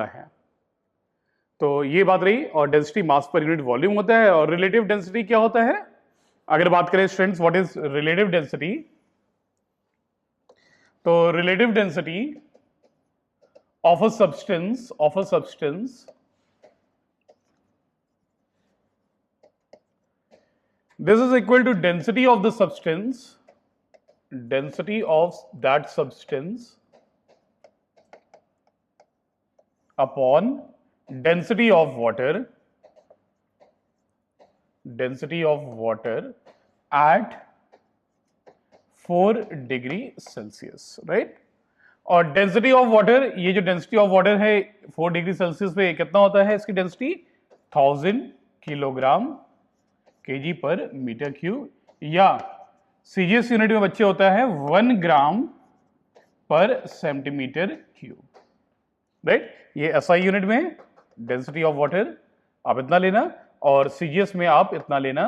है। तो ये बात रही। और density mass per unit volume होता है। और रिलेटिव डेंसिटी क्या होता है? अगर बात करें students what is relative density, तो relative density of a substance this is equal to density of the substance, density of that substance upon density of water at 4 degree Celsius, right. और density of water, ये जो density of water है 4 degree Celsius पे कितना होता है इसकी density? 1000 kilogram KG पर मीटर क्यूब, या सीजीएस यूनिट में बच्चे होता है 1 ग्राम पर सेंटीमीटर क्यूब, राइट। ये एसआई यूनिट में डेंसिटी ऑफ वाटर आप इतना लेना और सीजीएस में आप इतना लेना,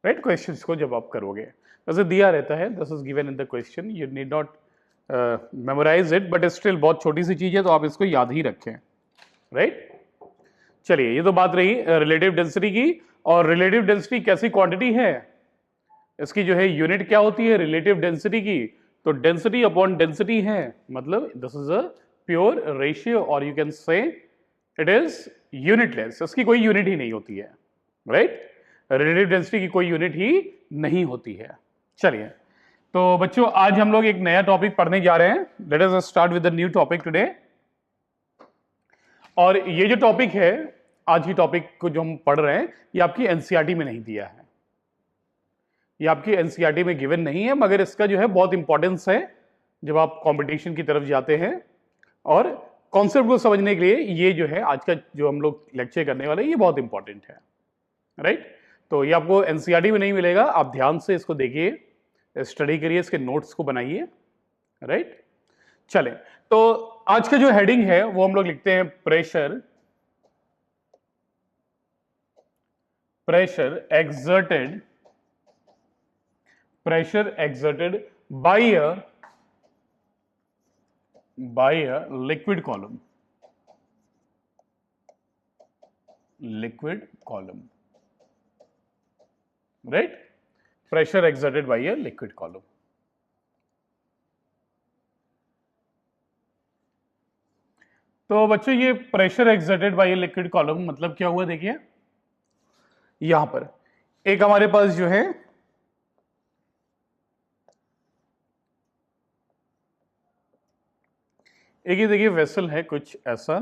राइट। क्वेश्चंस को जब आप करोगे वैसे दिया रहता है, this is given in the question, you need not memorize it, but still बहुत छोटी सी चीज है तो आप इसको याद ही रखें, राइट। चलिए, ये तो बात रही रिलेटिव डेंसिटी की। और रिलेटिव डेंसिटी कैसी क्वांटिटी है? इसकी जो है यूनिट क्या होती है रिलेटिव डेंसिटी की? तो डेंसिटी अपॉन डेंसिटी है, मतलब this is a pure ratio, और you can say it is unitless. इसकी कोई यूनिट ही नहीं होती है, राइट। रिलेटिव डेंसिटी की कोई यूनिट ही नहीं होती है। चलिए, तो बच्चों आज हम लोग एक नया टॉपिक पढ़ने जा रहे हैं। Let us start with the new topic today. और ये जो टॉपिक है, आज की टॉपिक को जो हम पढ़ रहे हैं, ये आपकी एनसीईआरटी में नहीं दिया है, ये आपकी एनसीईआरटी में गिवन नहीं है, मगर इसका जो है बहुत इंपॉर्टेंस है जब आप कंपटीशन की तरफ जाते हैं। और कॉन्सेप्ट को समझने के लिए ये जो है आज का जो हम लोग लेक्चर करने वाले हैं, ये बहुत इंपॉर्टेंट है, राइट। तो ये आपको एनसीईआरटी में नहीं मिलेगा, आप ध्यान से इसको देखिए, स्टडी करिए, इसके नोट्स को बनाइए, राइट। चले, तो आज का जो हेडिंग है वो हम लोग लिखते हैं pressure exerted by a liquid column, right? Pressure exerted by a liquid column. तो बच्चों ये pressure exerted by a liquid column मतलब क्या हुआ? देखिए यहां पर एक हमारे पास जो है एक ही देखिए वेसल है कुछ ऐसा,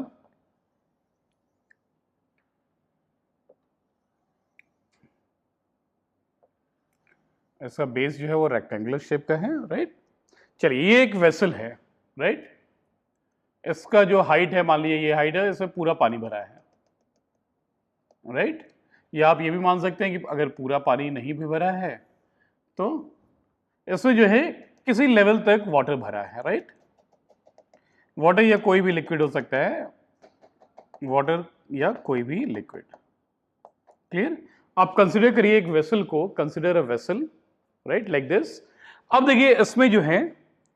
इसका बेस जो है वो रेक्टेंगुलर शेप का है, राइट। चलिए, ये एक वेसल है, राइट। इसका जो हाइट है, मान लीजिए ये हाइट है, इसमें पूरा पानी भरा है, राइट। या आप ये भी मान सकते हैं कि अगर पूरा पानी नहीं भी भरा है तो इसमें जो है किसी लेवल तक वाटर भरा है, राइट। वाटर या कोई भी लिक्विड हो सकता है, वाटर या कोई भी लिक्विड, क्लियर। आप कंसिडर करिए एक वेसल को, consider a vessel, right, like this. अब देखिए इसमें जो है,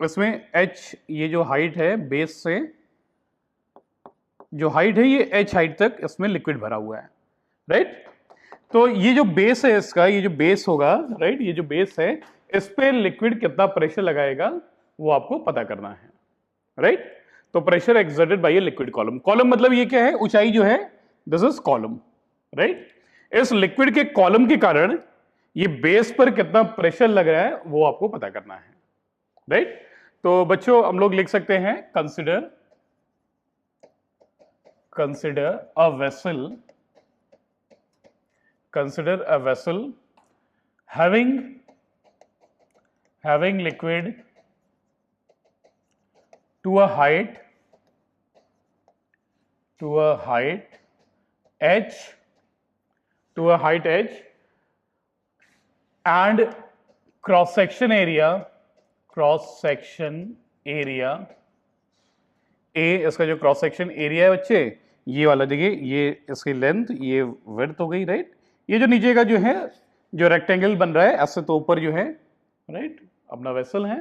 इसमें h, ये जो हाइट है बेस से जो हाइट है, ये h हाइट तक इसमें लिक्विड भरा हुआ है, राइट। तो ये जो बेस है इसका, ये जो बेस होगा, राइट, ये जो बेस है, इस पे लिक्विड कितना प्रेशर लगाएगा वो आपको पता करना है, राइट। तो pressure exerted by a liquid column, column मतलब ये क्या है? ऊंचाई जो है, दिस इज कॉलम, राइट। इस लिक्विड के कॉलम के कारण ये बेस पर कितना प्रेशर लग रहा है वो आपको पता करना है, राइट। तो बच्चों हम लोग लिख सकते हैं consider a vessel, consider a vessel having liquid to a height h and cross section area a, इसका जो क्रॉस सेक्शन एरिया है बच्चे, ये वाला देखिए, ये इसकी लेंथ, ये विड्थ हो गई, राइट। ये जो नीचे का जो है, जो रेक्टेंगल बन रहा है ऐसे, तो ऊपर जो है, राइट, अपना वेसल है,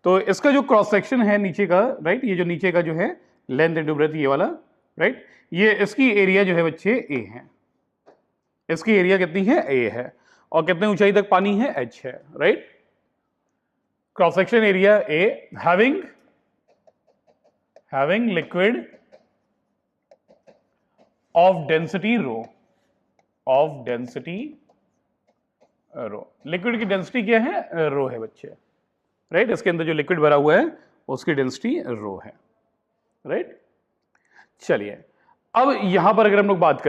तो इसका जो क्रॉस सेक्शन है नीचे का, राइट, ये जो नीचे का जो है लेंथ इंटू ब्रेथ ये वाला, राइट। ये इसकी एरिया जो है बच्चे ए है, इसकी एरिया कितनी है, ए है, और कितने ऊंचाई तक पानी है, एच है, right. Cross section area A having liquid of density rho, liquid की डेंसिटी क्या है, रो है बच्चे, राइट। इसके अंदर जो लिक्विड भरा हुआ है उसकी डेंसिटी रो है, राइट। चलिए अब यहां पर अगर हम लोग बात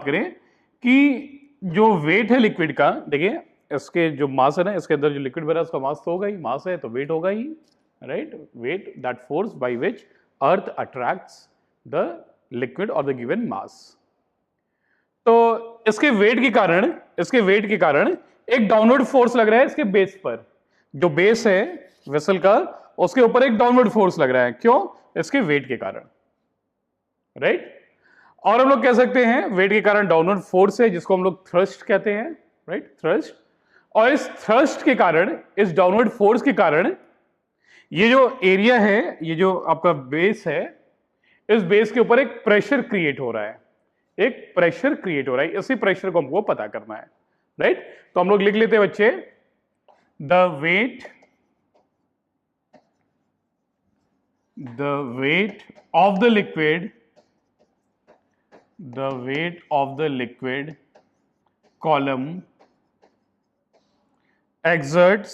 करें, कि जो वेट है लिक्विड का, देखिए इसके जो मास है ना, इसके अंदर जो लिक्विड भरा है उसका मास तो होगा ही, मास है तो वेट होगा ही, right. Weight that force by which earth attracts the liquid और द गिवन मास। तो इसके वेट के कारण एक डाउनवर्ड फोर्स लग रहा है इसके बेस पर, जो बेस है वेसल का उसके ऊपर एक डाउनवर्ड फोर्स लग रहा है, क्यों, इसके वेट के कारण, राइट। और हम लोग कह सकते हैं वेट के कारण डाउनवर्ड फोर्स है जिसको हम लोग थ्रस्ट कहते हैं, राइट, थ्रस्ट। और इस थ्रस्ट के कारण, इस डाउनवर्ड फोर्स के कारण ये जो एरिया है, ये जो आपका बेस है, इस बेस के ऊपर एक प्रेशर क्रिएट हो रहा है, इसी प्रेशर को हमको पता करना है, राइट। तो हम लोग लिख लेते हैं बच्चे, the weight of the liquid column exerts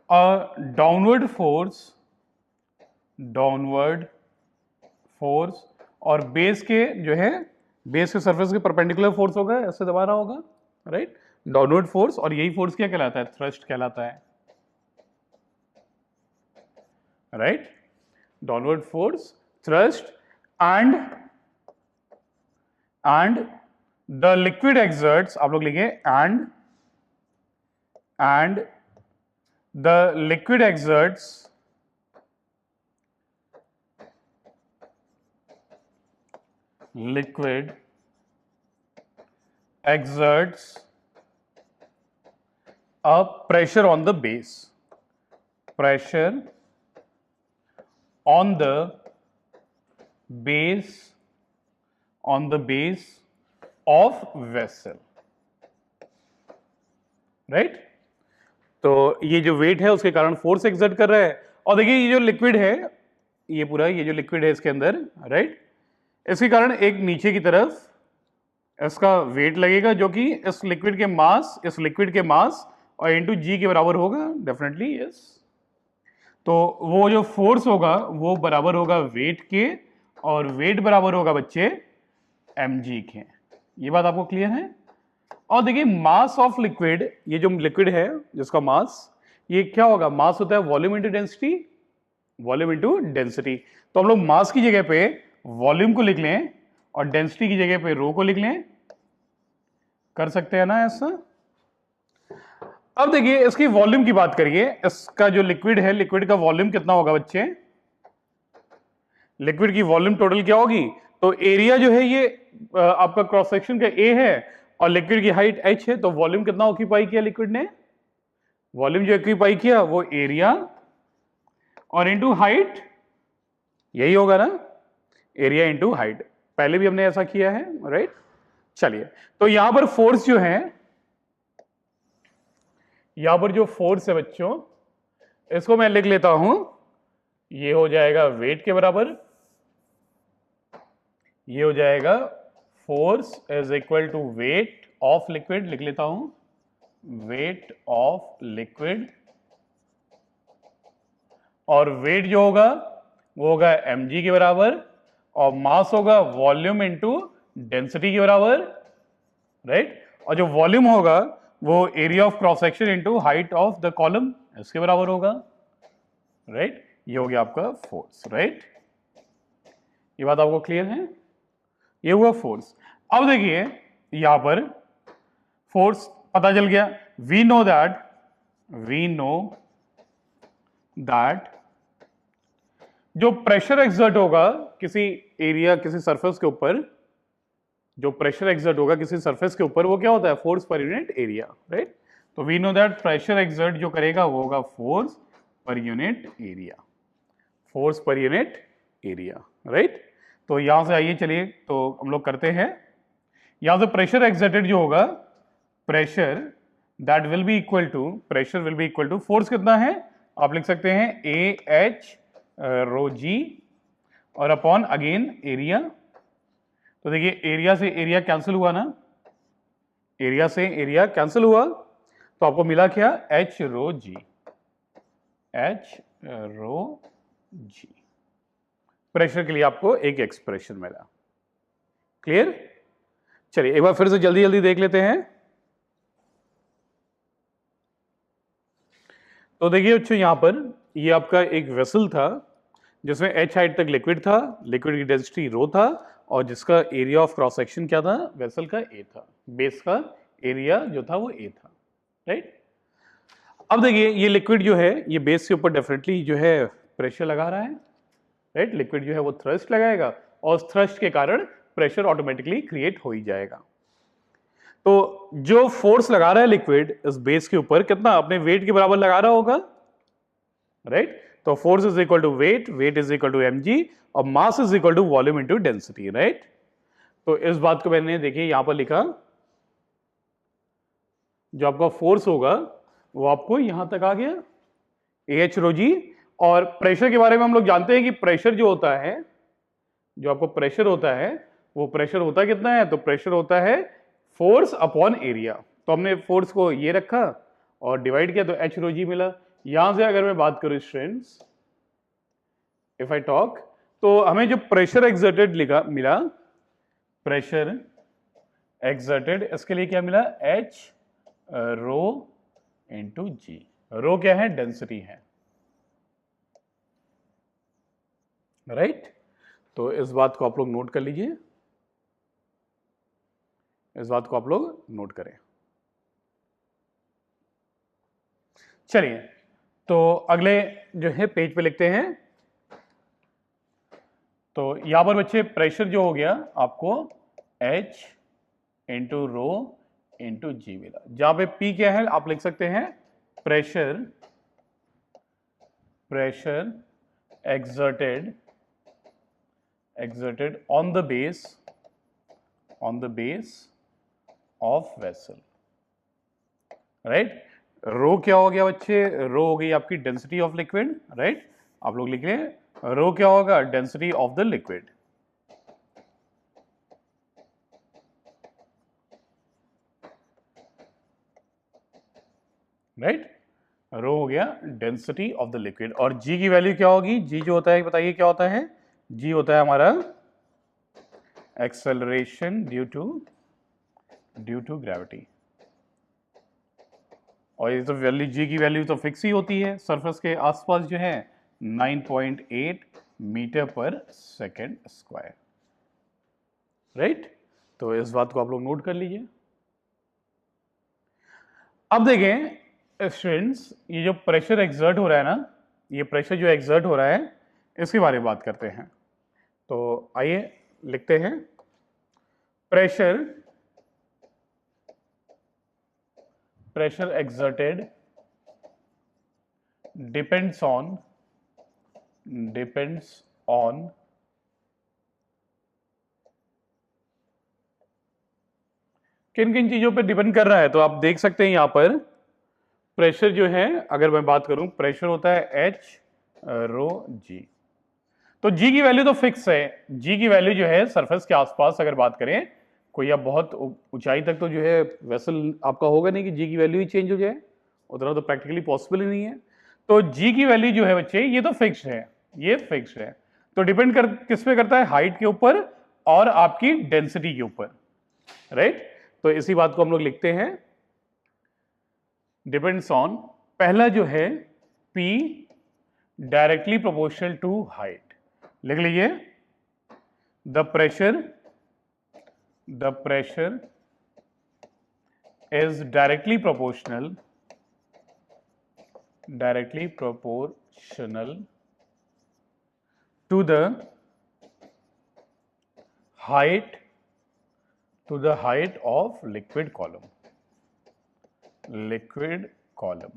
a downward force और बेस के जो है, बेस के सरफेस के परपेंडिकुलर फोर्स होगा, ऐसे दबा रहा होगा, राइट, डाउनवर्ड फोर्स। और यही फोर्स क्या कहलाता है, थ्रस्ट कहलाता है, right. Downward force, thrust, and the liquid exerts, आप लोग लिखिए, and the liquid exerts a pressure on the base, on the base of vessel, right. तो ये जो वेट है उसके कारण फोर्स एक्सर्ट कर रहा है। और देखिए ये जो लिक्विड है, ये पूरा ये जो लिक्विड है इसके अंदर, राइट, इसके कारण एक नीचे की तरफ इसका वेट लगेगा जो कि इस लिक्विड के मास और इनटू जी के बराबर होगा, डेफिनेटली यस। तो वो जो फोर्स होगा वो बराबर होगा वेट के, और वेट बराबर होगा बच्चे mg के। ये बात आपको क्लियर है। और देखिए मास ऑफ लिक्विड, ये जो लिक्विड है जिसका मास, ये क्या होगा, मास होता है वॉल्यूम इंटू डेंसिटी। तो हम लोग मास की जगह पे वॉल्यूम को लिख लें और डेंसिटी की जगह पे रो को लिख लें, कर सकते हैं ना ऐसा। अब देखिए इसकी वॉल्यूम की बात करिए, इसका जो लिक्विड है, लिक्विड का वॉल्यूम कितना होगा बच्चे, लिक्विड की वॉल्यूम टोटल क्या होगी, तो एरिया जो है ये आपका क्रॉस सेक्शन का ए है और लिक्विड की हाइट h है, तो वॉल्यूम कितना ऑक्यूपाई किया लिक्विड ने, वॉल्यूम जो ऑक्यूपाई किया वो एरिया और इनटू हाइट, यही होगा ना, एरिया इनटू हाइट। पहले भी हमने ऐसा किया है, राइट। चलिए तो यहां पर फोर्स जो है, यहां पर जो फोर्स है बच्चों, इसको मैं लिख लेता हूं, ये हो जाएगा वेट के बराबर, ये हो जाएगा force is equal to weight of liquid, लिख लेता हूं, वेट ऑफ लिक्विड, और वेट जो होगा वो होगा mg के बराबर, और मास होगा वॉल्यूम इनटू डेंसिटी के बराबर, राइट। और जो वॉल्यूम होगा वो area of cross section into height of the column, इसके बराबर होगा, राइट। ये हो गया आपका फोर्स, राइट। ये बात आपको क्लियर है, ये हुआ फोर्स। अब देखिए यहां पर फोर्स पता चल गया, वी नो दैट जो प्रेशर एक्सर्ट होगा किसी एरिया, किसी सरफेस के ऊपर, जो प्रेशर एक्सर्ट होगा किसी सरफेस के ऊपर, वो क्या होता है, force per unit area, right. तो we know that pressure exert जो करेगा वो होगा force per unit area, force per unit area, right. तो यहां से आइए, चलिए तो हम लोग करते हैं। यहां से प्रेशर एक्सर्टेड जो होगा, pressure that will be equal to, pressure will be equal to force कितना है, आप लिख सकते हैं ए एच रो जी और अपॉन अगेन एरिया। तो देखिए एरिया से एरिया कैंसिल हुआ ना, एरिया से एरिया कैंसिल हुआ, तो आपको मिला क्या, एच रो जी, एच रो जी। प्रेशर के लिए आपको एक एक्सप्रेशन मिला। क्लियर? चलिए एक बार फिर से जल्दी जल्दी देख लेते हैं। तो देखिए बच्चों, यहां पर ये आपका एक वेसल था जिसमें h हाइट तक लिक्विड था, लिक्विड की डेंसिटी रो था, और जिसका एरिया ऑफ क्रॉस सेक्शन क्या था, वेसल का a था, बेस का एरिया जो था वो a था, राइट। अब देखिए ये लिक्विड जो है ये बेस के ऊपर डेफिनेटली जो है प्रेशर लगा रहा है, राइट। लिक्विड जो है वो थ्रस्ट लगाएगा और उस थ्रस्ट के कारण प्रेशर ऑटोमेटिकली क्रिएट हो ही जाएगा। तो जो फोर्स लगा रहा है लिक्विड इस बेस के ऊपर, कितना अपने वेट के बराबर लगा रहा होगा, राइट। तो force is equal to weight, weight is equal to mg, और mass is equal to volume into density, right. तो इस बात को मैंने देखिए यहां पर लिखा, जो आपका फोर्स होगा वो आपको यहां तक आ गया, AH रो जी। और प्रेशर के बारे में हम लोग जानते हैं कि प्रेशर जो होता है, जो आपको प्रेशर होता है वो प्रेशर होता कितना है, तो प्रेशर होता है फोर्स अपॉन एरिया। तो हमने फोर्स को ये रखा और डिवाइड किया तो एच रो जी मिला। यहां से अगर मैं बात करूं स्टूडेंट्स, इफ आई टॉक, तो हमें जो प्रेशर एक्सर्टेड लिखा मिला, प्रेशर एक्सर्टेड, इसके लिए क्या मिला, एच रो इंटू जी। रो क्या है, डेंसिटी है, राइट। तो इस बात को आप लोग नोट कर लीजिए, इस बात को आप लोग नोट करें। चलिए तो अगले जो है पेज पे लिखते हैं। तो यहां पर बच्चे प्रेशर जो हो गया आपको H इंटू रो इंटू जी मिला, जहां पे P क्या है आप लिख सकते हैं pressure, pressure exerted on the base, on the base of vessel, right. Rho क्या हो गया बच्चे, रो हो गई आपकी डेंसिटी ऑफ लिक्विड, राइट। आप लोग लिख लें रो क्या होगा, density of the liquid, right. Rho हो गया डेंसिटी ऑफ द लिक्विड, और जी की वैल्यू क्या होगी, जी जो होता है बताइए क्या होता है, जी होता है हमारा एक्सेलरेशन ड्यू टू ग्रेविटी। और ये तो वैल्यू, जी की वैल्यू तो फिक्स ही होती है, सरफेस के आसपास जो है 9.8 मीटर पर सेकेंड स्क्वायर, राइट। तो इस बात को आप लोग नोट कर लीजिए। अब देखें स्टूडेंट्स, ये जो प्रेशर एक्सर्ट हो रहा है ना, ये प्रेशर जो एक्सर्ट हो रहा है इसके बारे में बात करते हैं। तो आइए लिखते हैं, pressure, pressure exerted depends on किन किन चीजों पे डिपेंड कर रहा है। तो आप देख सकते हैं यहां पर प्रेशर जो है, अगर मैं बात करूं, प्रेशर होता है H रो जी। तो जी की वैल्यू तो फिक्स है, जी की वैल्यू जो है सरफेस के आसपास अगर बात करें, कोई आप बहुत ऊंचाई तक तो जो है वेसल आपका होगा नहीं कि जी की वैल्यू ही चेंज हो जाए, उतना तो प्रैक्टिकली पॉसिबल ही नहीं है। तो जी की वैल्यू जो है बच्चे ये तो फिक्स्ड है, ये फिक्स्ड है। तो डिपेंड कर किस पे करता है, हाइट के ऊपर और आपकी डेंसिटी के ऊपर, राइट। तो इसी बात को हम लोग लिखते हैं, डिपेंड्स ऑन, पहला जो है P directly proportional to height, लिख लीजिए, the pressure is directly proportional to the height of liquid column,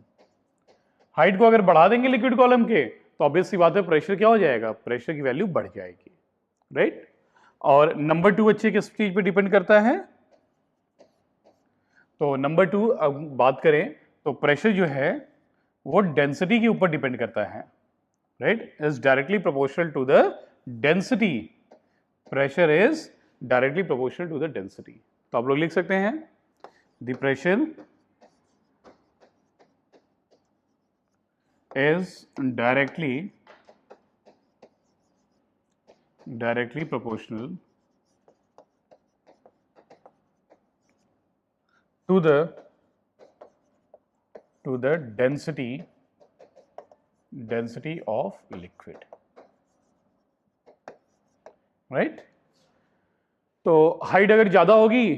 height को अगर बढ़ा देंगे लिक्विड कॉलम के तो ऑब्वियस सी बात है प्रेशर क्या हो जाएगा, प्रेशर की वैल्यू बढ़ जाएगी, राइट। और नंबर 2 बच्चे किस चीज पे डिपेंड करता है, तो नंबर 2 अब बात करें तो प्रेशर जो है वो डेंसिटी के ऊपर डिपेंड करता है, right, is directly proportional to the density, pressure is directly proportional to the density. तो आप लोग लिख सकते हैं the pressure is directly proportional to the density of liquid, right। तो हाइट अगर ज्यादा होगी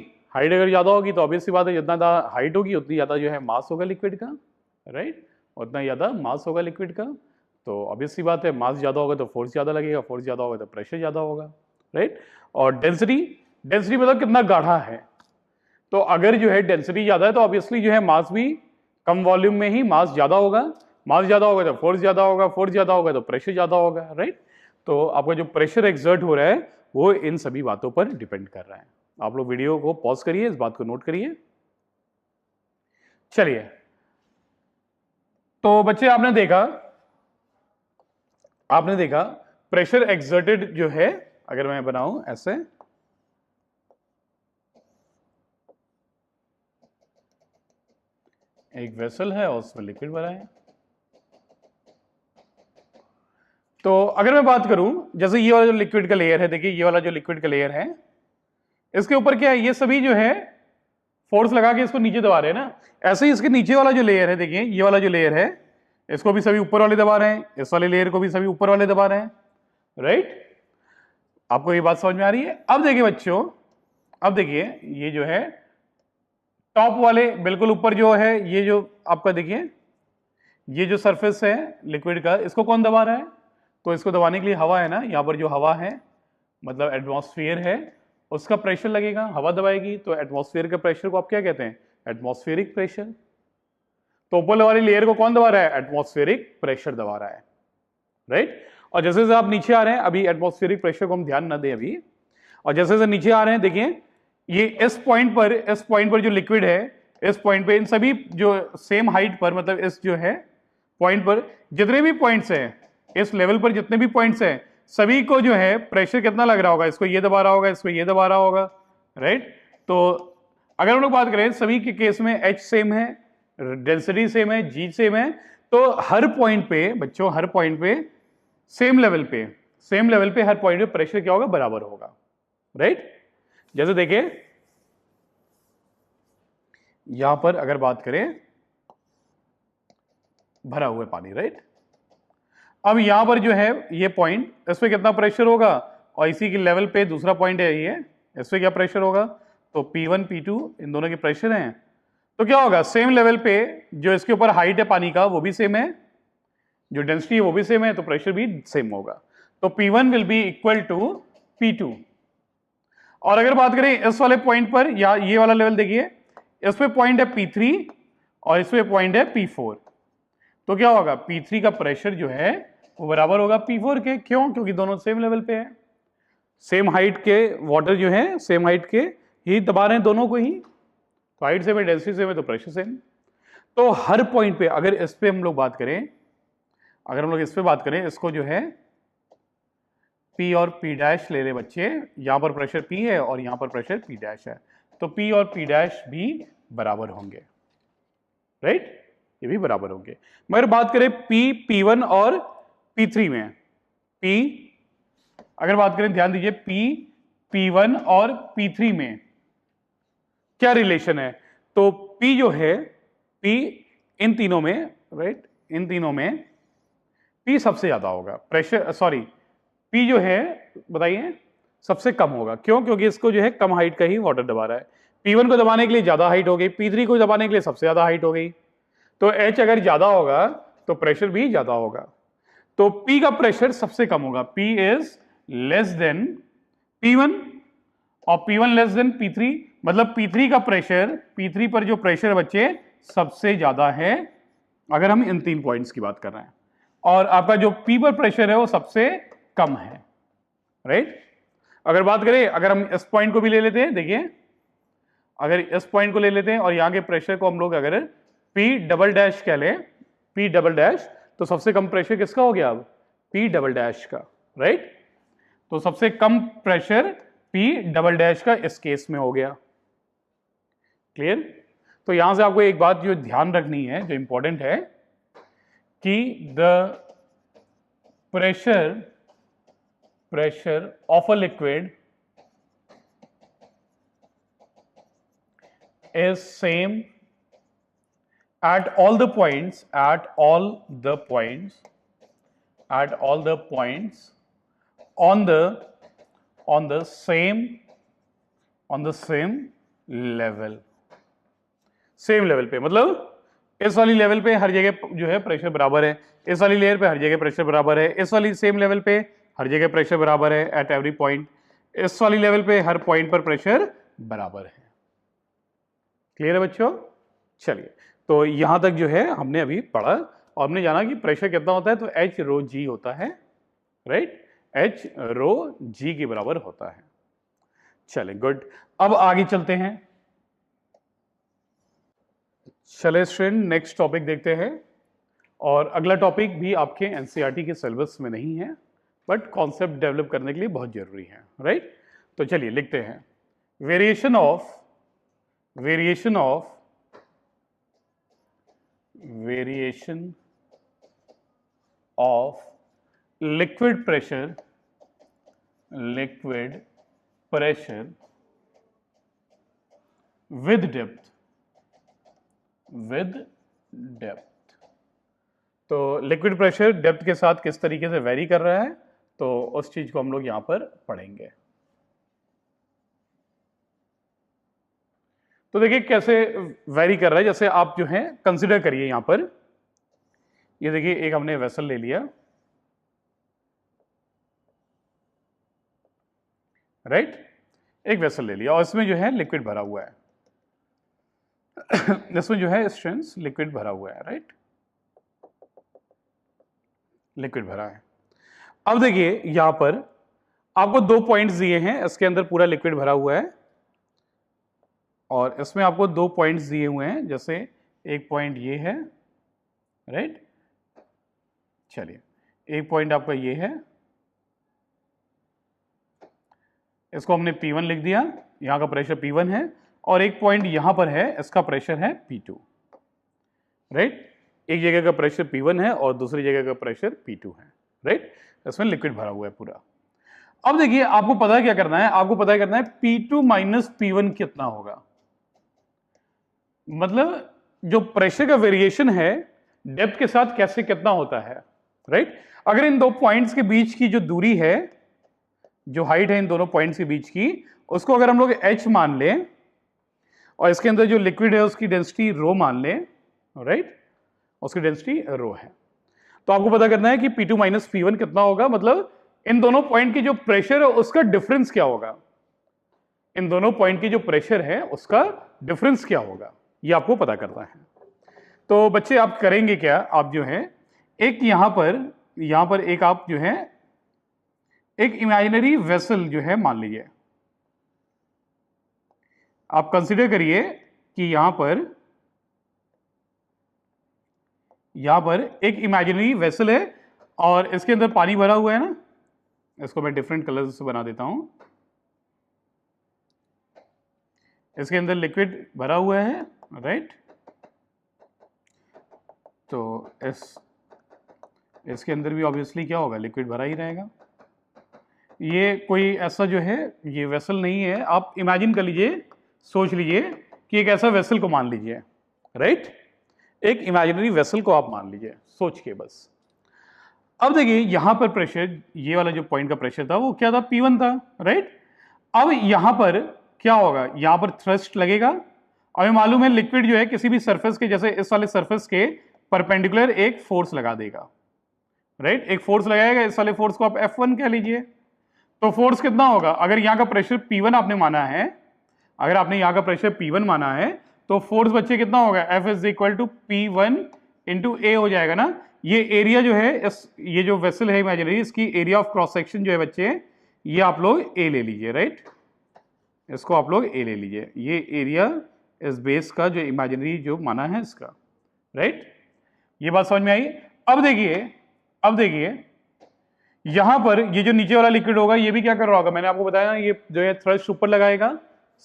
तो ऑब्वियस सी बात है जितना ज्यादा हाइट होगी उतनी ज्यादा जो है मास होगा लिक्विड का, राइट, उतना ज़्यादा मास होगा लिक्विड का। तो ऑब्वियस सी बात है मास ज़्यादा होगा तो फोर्स ज़्यादा लगेगा, फोर्स ज़्यादा होगा तो प्रेशर ज़्यादा होगा, राइट। और डेंसिटी मतलब कितना गाढ़ा है, तो अगर जो है डेंसिटी ज़्यादा है तो ऑब्वियसली जो है मास भी कम वॉल्यूम में ही मास ज़्यादा होगा, मास ज़्यादा होगा तो फोर्स ज़्यादा होगा, फोर्स ज़्यादा होगा तो प्रेशर ज़्यादा होगा, राइट। तो आपका जो प्रेशर एक्सर्ट हो रहा है वो इन सभी बातों पर डिपेंड कर रहा है। आप लोग वीडियो को पॉज करिए, इस बात को नोट करिए। चलिए, तो बच्चे आपने देखा प्रेशर एक्सर्टेड जो है, अगर मैं बनाऊं ऐसे, एक वेसल है और उसमें लिक्विड भरा है। तो अगर मैं बात करूं जैसे ये वाला जो लिक्विड का लेयर है, देखिए ये वाला जो लिक्विड का लेयर है इसके ऊपर क्या है, ये सभी जो है फोर्स लगा के इसको नीचे दबा रहे हैं ना। ऐसे ही इसके नीचे वाला जो लेयर है, देखिए ये वाला जो लेयर है इसको भी सभी ऊपर वाले दबा रहे हैं, इस वाले लेयर को भी सभी ऊपर वाले दबा रहे हैं, राइट। आपको ये बात समझ में आ रही है। अब देखिए बच्चों, अब देखिए ये जो है टॉप वाले बिल्कुल ऊपर जो है, ये जो आपका देखिए ये जो सरफेस है लिक्विड का, इसको कौन दबा रहा है, तो इसको दबाने के लिए हवा है ना, यहाँ पर जो हवा है मतलब एटमॉस्फेयर है उसका प्रेशर लगेगा, हवा दबाएगी, तो एटमॉस्फेयर के प्रेशर को आप क्या कहते हैं, एटमॉस्फेरिक प्रेशर। तो ऊपर वाली लेयर को कौन दबा रहा है, एटमॉस्फेरिक प्रेशर दबा रहा है, राइट। और जैसे जैसे आप नीचे आ रहे हैं, अभी एटमॉस्फेरिक प्रेशर को हम ध्यान न दें अभी, और जैसे जैसे नीचे आ रहे हैं देखिए ये इस पॉइंट पर जो लिक्विड है, इस पॉइंट पे इन सभी जो सेम हाइट पर, मतलब इस जो है पॉइंट पर जितने भी पॉइंट्स हैं, इस लेवल पर जितने भी पॉइंट्स हैं, सभी को जो है प्रेशर कितना लग रहा होगा, इसको ये दबा रहा होगा, इसको ये दबा रहा होगा, राइट। तो अगर हम लोग बात करें सभी के केस में H सेम है, डेंसिटी सेम है, G सेम है, तो हर पॉइंट पे बच्चों, हर पॉइंट पे सेम लेवल पे हर पॉइंट पे प्रेशर क्या होगा, बराबर होगा, राइट। जैसे देखिए यहां पर अगर बात करें भरा हुआ पानी, राइट। अब यहां पर जो है ये पॉइंट, इस पे कितना प्रेशर होगा, और इसी के लेवल पे दूसरा पॉइंट है ये, इस पे क्या प्रेशर होगा, तो P1 P2 इन दोनों के प्रेशर हैं, तो क्या होगा, सेम लेवल पे जो इसके ऊपर हाइट है पानी का वो भी सेम है, जो डेंसिटी है वो भी सेम है, तो प्रेशर भी सेम होगा। तो P1 will be equal to P2। और अगर बात करें इस वाले पॉइंट पर, या ये वाला लेवल देखिए, इस पे पॉइंट है P3 और इस पे पॉइंट है P4, तो क्या होगा, P3 का प्रेशर जो है वो बराबर होगा P4 के। क्यों, क्योंकि दोनों सेम लेवल पे है, सेम हाइट के वाटर जो है सेम हाइट के ही दबा रहे हैं दोनों को ही, तो हाइट सेम है, डेंसिटी सेम है, तो प्रेशर सेम। तो हर पॉइंट पे अगर इस पे हम लोग बात करें, इसको जो है P और P डैश ले ले बच्चे, यहां पर प्रेशर P है और यहां पर प्रेशर P डैश है, तो P और P डैश भी बराबर होंगे, राइट, ये भी बराबर होंगे। मगर बात करें P1 और P3 में, अगर बात करें ध्यान दीजिए P1 और P3 में क्या रिलेशन है, तो P जो है, P इन तीनों में, राइट, इन तीनों में P सबसे ज्यादा होगा प्रेशर, सॉरी P जो है बताइए सबसे कम होगा। क्यों, क्योंकि इसको जो है कम हाइट का ही वाटर दबा रहा है। P1 को दबाने के लिए ज्यादा हाइट हो गई, P3 को दबाने के लिए सबसे ज्यादा हाइट हो गई, तो H अगर ज्यादा होगा तो प्रेशर भी ज्यादा होगा। तो P का प्रेशर सबसे कम होगा, P is less than P1 और P1 लेस देन P3, मतलब P3 का प्रेशर, P3 पर जो प्रेशर बच्चे सबसे ज्यादा है, अगर हम इन 3 पॉइंट्स की बात कर रहे हैं, और आपका जो पी पर प्रेशर है वो सबसे कम है, राइट। अगर बात करें, अगर हम इस पॉइंट को भी ले लेते हैं, देखिए अगर इस पॉइंट को ले लेते हैं और यहां के प्रेशर को हम लोग अगर पी डबल डैश कह लें, पी डबल डैश, तो सबसे कम प्रेशर किसका हो गया अब, पी डबल डैश का, राइट। तो सबसे कम प्रेशर पी डबल डैश का इस केस में हो गया, क्लियर। तो यहां से आपको एक बात जो ध्यान रखनी है, जो इंपॉर्टेंट है, कि the pressure of a liquid is same at all the points on the same level, same level पे। मतलब इस वाली लेवल पे हर जगह जो है प्रेशर बराबर है, इस वाली लेयर पे हर जगह प्रेशर बराबर है, इस वाली सेम लेवल पे हर जगह प्रेशर बराबर है एट एवरी पॉइंट, इस वाली लेवल पे हर पॉइंट पर प्रेशर बराबर है। क्लियर है बच्चों? चलिए, तो यहां तक जो है हमने अभी पढ़ा और हमने जाना कि प्रेशर कितना होता है, तो एच रो जी होता है, राइट, एच रो जी के बराबर होता है। चलिए गुड, अब आगे चलते हैं। चले स्टूडेंट, नेक्स्ट टॉपिक देखते हैं, और अगला टॉपिक भी आपके एनसीईआरटी के सिलेबस में नहीं है, बट कॉन्सेप्ट डेवलप करने के लिए बहुत जरूरी है, राइट। तो चलिए लिखते हैं, variation of liquid pressure with depth. तो लिक्विड प्रेशर डेप्थ के साथ किस तरीके से वेरी कर रहा है, तो उस चीज को हम लोग यहां पर पढ़ेंगे। तो देखिए कैसे वेरी कर रहा है, जैसे आप जो है कंसिडर करिए यहां पर, ये देखिए एक हमने वेसल ले लिया, राइट, एक वेसल ले लिया और इसमें जो है लिक्विड भरा हुआ है, इसमें जो है स्ट्रेंथ लिक्विड भरा हुआ है, राइट, लिक्विड भरा है। अब देखिए यहां पर आपको 2 पॉइंट्स दिए हैं, इसके अंदर पूरा लिक्विड भरा हुआ है, और इसमें आपको 2 पॉइंट्स दिए हुए हैं, जैसे एक पॉइंट ये है, राइट, चलिए एक पॉइंट आपका ये है, इसको हमने P1 लिख दिया, यहां का प्रेशर P1 है, और एक पॉइंट यहां पर है, इसका प्रेशर है P2, राइट। एक जगह का प्रेशर P1 है और दूसरी जगह का प्रेशर P2 है, राइट, इसमें लिक्विड भरा हुआ है पूरा। अब देखिए आपको पता है क्या करना है, आपको पता करना है P2 माइनस P1 कितना होगा, मतलब जो प्रेशर का वेरिएशन है डेप्थ के साथ कैसे कितना होता है, राइट। अगर इन 2 पॉइंट्स के बीच की जो दूरी है, जो हाइट है इन दोनों पॉइंट्स के बीच की, उसको अगर हम लोग h मान लें, और इसके अंदर जो लिक्विड है उसकी डेंसिटी रो मान लें, राइट, उसकी डेंसिटी रो है, तो आपको पता करना है कि P2 माइनस P1 कितना होगा, मतलब इन दोनों पॉइंट की जो प्रेशर है उसका डिफरेंस क्या होगा, इन दोनों पॉइंट की जो प्रेशर है उसका डिफरेंस क्या होगा, ये आपको पता करना है। तो बच्चे आप करेंगे क्या, आप जो है एक यहां पर एक आप जो है एक इमेजिनरी वेसल जो है मान लीजिए, आप कंसीडर करिए कि यहां पर एक इमेजिनरी वेसल है और इसके अंदर पानी भरा हुआ है ना, इसको मैं डिफरेंट कलर से बना देता हूं, इसके अंदर लिक्विड भरा हुआ है, राइट, तो इसके अंदर भी ऑब्वियसली क्या होगा, लिक्विड भरा ही रहेगा। ये कोई ऐसा जो है ये वेसल नहीं है, आप इमेजिन कर लीजिए, सोच लीजिए कि एक ऐसा वेसल को मान लीजिए, राइट, एक इमेजिनरी वेसल को आप मान लीजिए सोच के बस। अब देखिए यहां पर प्रेशर, ये वाला जो पॉइंट का प्रेशर था वो क्या था, P1 था, राइट। अब यहां पर क्या होगा, यहां पर थ्रस्ट लगेगा, हमें मालूम है लिक्विड जो है किसी भी सरफेस के, जैसे इस वाले सरफेस के परपेंडिकुलर एक फोर्स लगा देगा, राइट, एक फोर्स लगाएगा, इस वाले फोर्स को आप F1 कह लीजिए। तो फोर्स कितना होगा, अगर यहां का प्रेशर P1 आपने माना है, अगर आपने यहां का प्रेशर P1 माना है, तो फोर्स बच्चे कितना होगा, F is equal to P1 into A हो जाएगा ना। ये एरिया जो है ये जो वेसल है इमेजिनरी, इसकी एरिया ऑफ क्रॉस सेक्शन जो है बच्चे, ये आप लोग ए ले लीजिए, राइट। इसको आप लोग ए ले लीजिए, ये एरिया इस बेस का जो इमेजिनरी जो माना है इसका, राइट। ये बात समझ में आई। अब देखिए यहां पर ये जो नीचे वाला लिक्विड होगा ये भी क्या कर रहा होगा, मैंने आपको बताया ना, ये जो है थ्रस्ट ऊपर लगाएगा,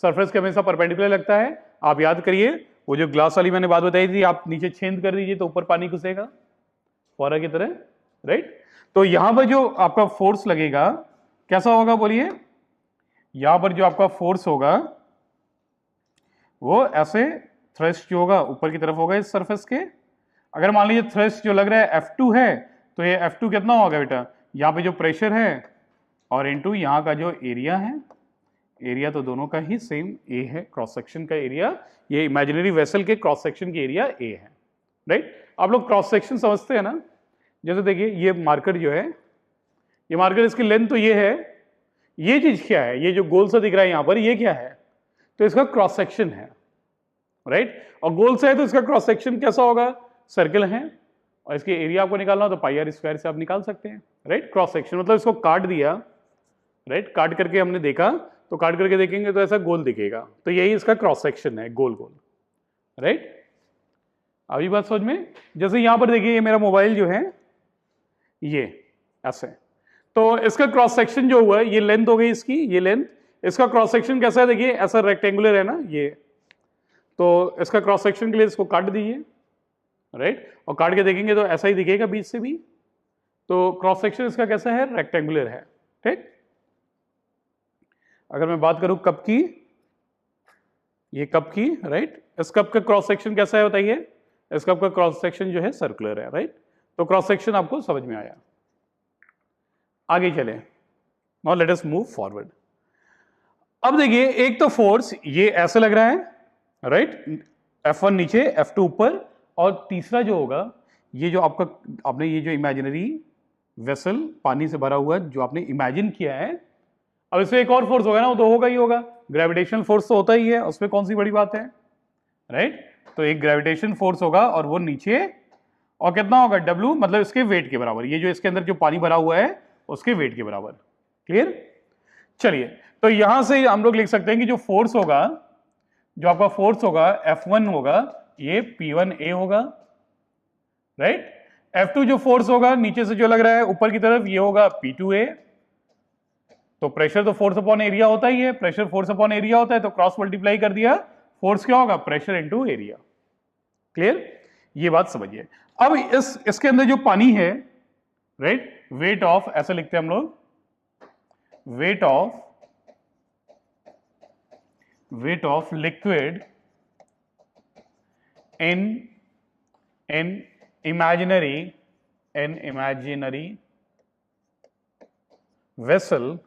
सरफेस के हमेशा परपेंडिकुलर लगता है। आप याद करिए वो जो ग्लास वाली मैंने बात बताई थी, आप नीचे छेद कर दीजिए तो ऊपर पानी घुसेगा फौरा की तरह, राइट। तो यहां पर जो आपका फोर्स लगेगा कैसा होगा बोलिए, यहां पर जो आपका फोर्स होगा वो ऐसे थ्रस्ट जो होगा ऊपर की तरफ होगा इस सरफेस के। अगर मान लीजिए थ्रस्ट जो लग रहा है F2 है, तो ये F2 कितना होगा बेटा, यहाँ पे जो प्रेशर है और इनटू यहाँ का जो एरिया है, एरिया तो दोनों का ही सेम ए है, क्रॉस सेक्शन का एरिया, ये इमेजिनरी वेसल के क्रॉस सेक्शन की एरिया ए है, राइट। आप लोग क्रॉस सेक्शन समझते हैं ना, जैसे देखिए ये मार्कर जो है, ये मार्कर इसकी लेंथ तो ये है, ये चीज क्या है, ये जो गोल सा दिख रहा है यहाँ पर, ये क्या है, तो इसका क्रॉस सेक्शन है, राइट। और गोल से है तो इसका क्रॉस सेक्शन कैसा होगा, सर्कल है, और इसके एरिया आपको निकालना हो तो पाई आर स्क्वायर से आप निकाल सकते हैं, राइट। क्रॉस सेक्शन मतलब इसको काट दिया, राइट, काट करके हमने देखा, तो काट करके देखेंगे तो ऐसा गोल दिखेगा, तो यही इसका क्रॉस सेक्शन है, गोल गोल, राइट। अभी बात समझ में। जैसे यहां पर देखिए ये मेरा मोबाइल जो है ये ऐसे, तो इसका क्रॉस सेक्शन जो हुआ है, ये लेंथ हो गई इसकी, ये लेंथ, इसका क्रॉस सेक्शन कैसा है देखिए, ऐसा रेक्टेंगुलर है ना ये, तो इसका क्रॉस सेक्शन के लिए इसको काट दीजिए, राइट, और काट के देखेंगे तो ऐसा ही दिखेगा बीच से भी, तो क्रॉस सेक्शन इसका कैसा है, रेक्टेंगुलर है, ठीक। अगर मैं बात करूं कप की, ये कप की, राइट, इस कप का क्रॉस सेक्शन कैसा है बताइए, इस कप का क्रॉस सेक्शन जो है सर्कुलर है, राइट। तो क्रॉस सेक्शन आपको समझ में आया। आगे चले, now let us move forward. अब देखिए एक तो फोर्स ये ऐसे लग रहा है, राइट, F1 नीचे F2 ऊपर, और तीसरा जो होगा ये जो आपका, आपने ये जो इमेजिनरी वेसल पानी से भरा हुआ है जो आपने इमेजिन किया है, अब इसमें एक और फोर्स होगा ना, वो तो होगा ही होगा, ग्रेविटेशनल फोर्स तो होता ही है, उसमें कौन सी बड़ी बात है, राइट। तो एक ग्रेविटेशन फोर्स होगा और वो नीचे, और कितना होगा, W, मतलब इसके वेट के बराबर, ये जो इसके अंदर जो पानी भरा हुआ है उसके वेट के बराबर, क्लियर। चलिए तो यहां से हम लोग लिख सकते हैं कि जो फोर्स होगा, जो आपका फोर्स होगा F1 होगा, ये P1A होगा, राइट। F2 जो फोर्स होगा नीचे से जो लग रहा है ऊपर की तरफ, ये होगा P2A। तो प्रेशर तो फोर्स अपॉन एरिया होता ही है, प्रेशर फोर्स अपॉन एरिया होता है, तो क्रॉस मल्टीप्लाई कर दिया, फोर्स क्या होगा, प्रेशर इनटू एरिया, क्लियर। ये बात समझिए। अब इसके अंदर जो पानी है, राइट, वेट ऑफ, ऐसे लिखते हैं हम लोग, wait of liquid in imaginary vessel,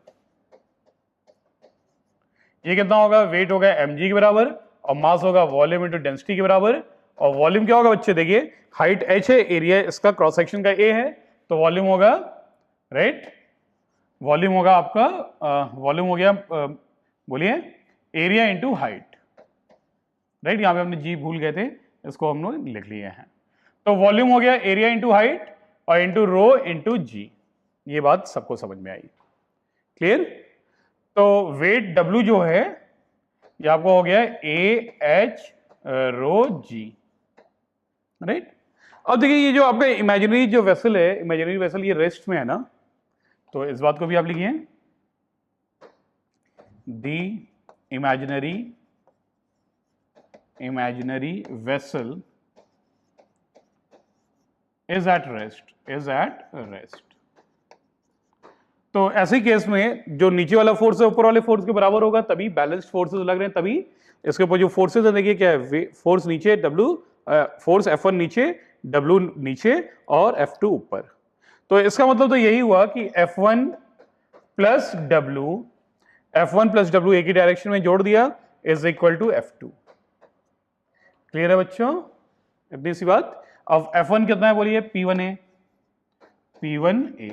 ये कितना होगा, वेट होगा mg के बराबर, और मास होगा वॉल्यूम इंटू डेंसिटी के बराबर। और वॉल्यूम क्या होगा बच्चे, देखिए हाइट h है, एरिया इसका क्रॉस सेक्शन का a है, तो वॉल्यूम होगा, राइट, वॉल्यूम होगा आपका, वॉल्यूम हो गया, बोलिए, एरिया इंटू हाइट, राइट। यहां पे हमने g भूल गए थे, इसको हम लोग लिख लिए हैं। तो वॉल्यूम हो गया एरिया इंटू हाइट और इंटू रो इंटू जी। ये बात सबको समझ में आई, क्लियर। तो वेट W जो है ये आपको हो गया AH रो जी, राइट। अब देखिए ये जो आपका इमेजिनरी जो वेसल है, इमेजिनरी वेसल ये रेस्ट में है ना, तो इस बात को भी आप लिखिए, दी imaginary vessel is at rest। तो ऐसे केस में जो नीचे वाला फोर्स है ऊपर वाले फोर्स के बराबर होगा, तभी बैलेंस्ड फोर्सेस लग रहे हैं, तभी इसके ऊपर जो फोर्सेस है देखिए क्या है, फोर्स नीचे W, फोर्स F1 नीचे, W नीचे और F2 ऊपर। तो इसका मतलब तो यही हुआ कि F1 प्लस W एक ही डायरेक्शन में जोड़ दिया is equal to F2। Clear है बच्चों, इतनी सी बात। अब F1 कितना है बोलिए, P1A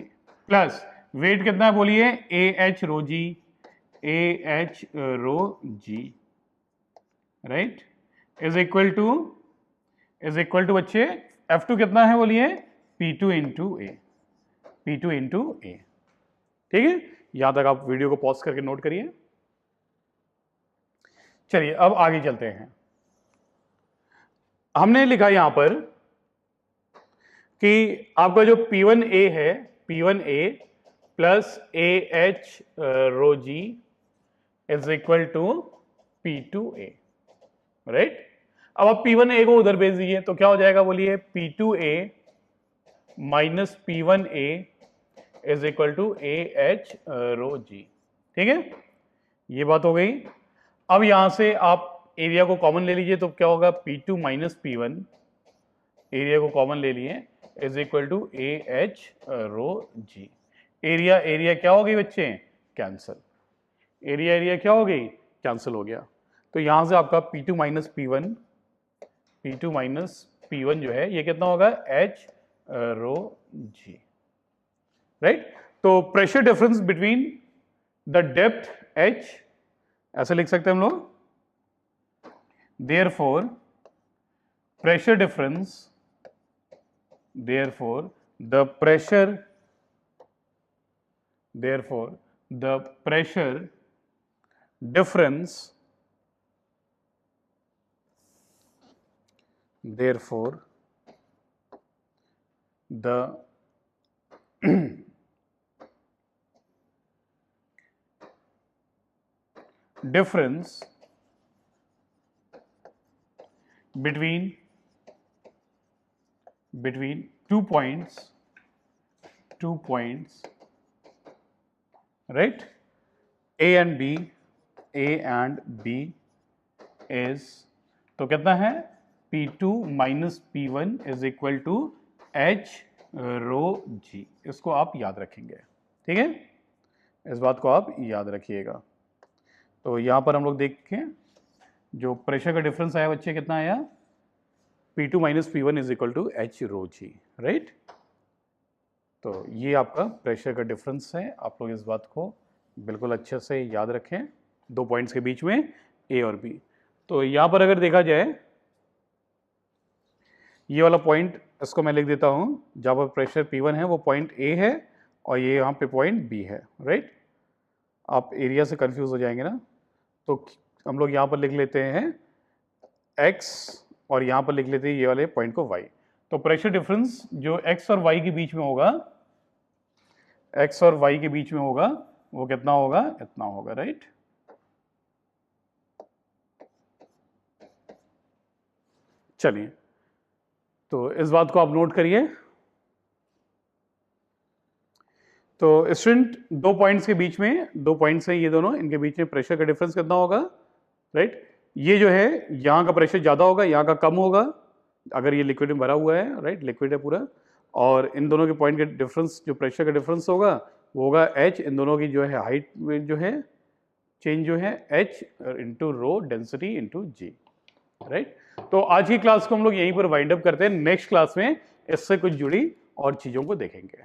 प्लस वेट कितना है बोलिए, AH rho g, right, is equal to बच्चे F2 कितना है बोलिए, P2 इंटू ए, P2 इंटू ए। ठीक है, यहां तक आप वीडियो को पॉज करके नोट करिए। चलिए अब आगे चलते हैं। हमने लिखा यहां पर कि आपका जो P1A है, P1A plus AH rho g is equal to P2A, right. अब आप P1A को उधर भेज दीजिए तो क्या हो जाएगा बोलिए, P2A minus P1A is equal to AH rho g. ठीक है, ये बात हो गई। अब यहां से आप एरिया को कॉमन ले लीजिए तो क्या होगा, P2 माइनस P1, एरिया को कॉमन ले लिए, is equal to AH rho g. Area area क्या हो गई बच्चे, कैंसल, एरिया एरिया क्या हो गई, कैंसिल हो गया। तो यहां से आपका P2 minus P1, P2 minus P1 जो है ये कितना होगा, H रो जी, राइट। तो pressure difference between the depth H, ऐसे लिख सकते हैं हम लोग, therefore pressure difference, therefore the pressure difference, therefore the difference between two points, right, A and B is, तो कितना है, P2 minus P1 is equal to H rho g. इसको आप याद रखेंगे, ठीक है, इस बात को आप याद रखिएगा। तो यहां पर हम लोग देखें जो प्रेशर का डिफरेंस आया बच्चे, कितना आया, P2 minus P1 is equal to H rho g, right. तो ये आपका प्रेशर का डिफरेंस है, आप लोग इस बात को बिल्कुल अच्छे से याद रखें, दो पॉइंट्स के बीच में A और B। तो यहां पर अगर देखा जाए, ये वाला पॉइंट इसको मैं लिख देता हूं, जहां पर प्रेशर P1 है वो पॉइंट A है और ये यहाँ पे पॉइंट B है, राइट। आप एरिया से कंफ्यूज हो जाएंगे ना, तो हम लोग यहाँ पर लिख लेते हैं X और यहाँ पर लिख लेते हैं ये वाले पॉइंट को Y। तो प्रेशर डिफरेंस जो X और Y के बीच में होगा, X और Y के बीच में होगा, वो कितना होगा, इतना होगा, राइट। चलिए, तो इस बात को आप नोट करिए। तो स्टूडेंट, दो पॉइंट्स के बीच में, दो पॉइंट्स हैं ये दोनों, इनके बीच में प्रेशर का डिफरेंस कितना होगा, राइट। ये जो है यहाँ का प्रेशर ज़्यादा होगा, यहाँ का कम होगा, अगर ये लिक्विड में भरा हुआ है, राइट, लिक्विड है पूरा। और इन दोनों के पॉइंट के डिफरेंस, जो प्रेशर का डिफरेंस होगा वो होगा H, इन दोनों की जो है हाइट में जो है चेंज जो है H into rho density into g, right. तो आज की क्लास को हम लोग यहीं पर वाइंड अप करते हैं। नेक्स्ट क्लास में इससे कुछ जुड़ी और चीज़ों को देखेंगे।